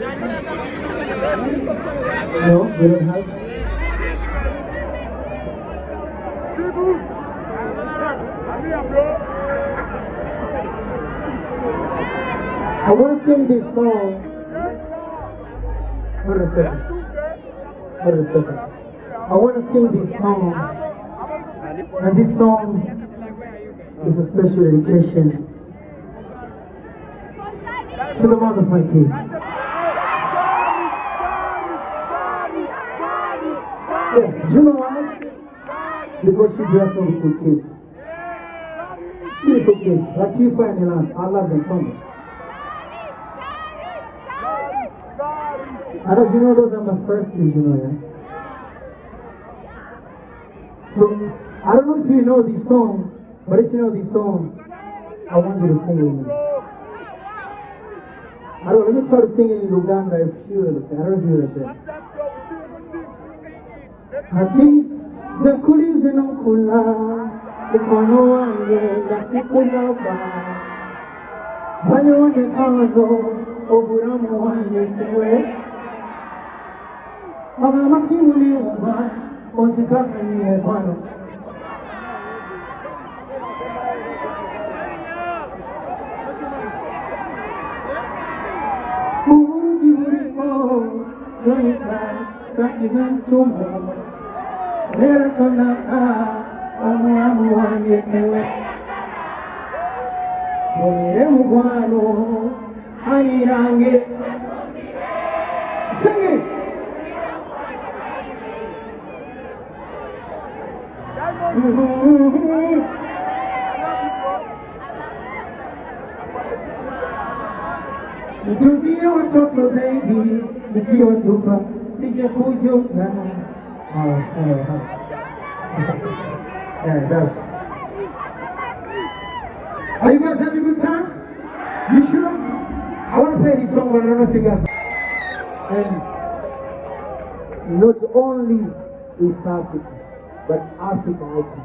No, we don't have. I want to sing this song. Hold on a second. I want to sing this song. And this song is a special dedication to the mother of my kids. Yeah, do you know why? Because she blessed me with 2 kids. Beautiful kids, Latifa and Ilan. I love them so much. And as you know, those are my first kids, you know, yeah? So, I don't know if you know this song, but if you know this song, I want you to sing it with me. Let me try to sing it in Luganda if you understand. I don't know if you understand. Hati zakulize nokula ukono wange ngasikulaba banyone kano oburamu wange tewe magama simuli uba ozikaka ni mubano Muburuji burimo noita satizantumo Nera tonaka omwamu wange tewe Mumire mugwano anirange Sing it! Mtuzie watoto baby Nikiwa tupa sije kujuta Yeah, that's. Are you guys having a good time? You sure? I want to play this song, but I don't know if you guys. And not only East Africa, but Africa icon.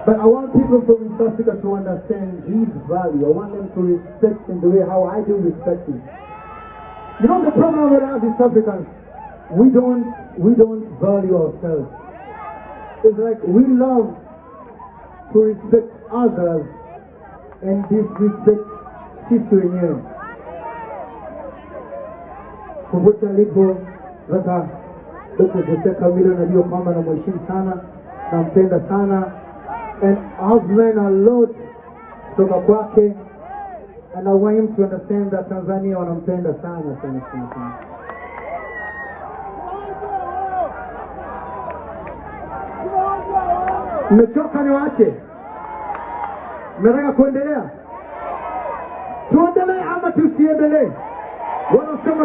But I want people from East Africa to understand his value. I want them to respect him the way how I do respect him. You know the problem with us East Africans? We don't value ourselves. It's like we love to respect others and disrespect sisi wenyewe. Popote alipo zaka Dr. Jose Camilo najua kwamba namheshimu sana, nampenda sana, and I've learned a lot kutoka kwake, and I want him to understand that Tanzania wanampenda sana. Mmechoka niwaache? Mnataka kuendelea? Tuendelee ama tusiendelee? Wanasema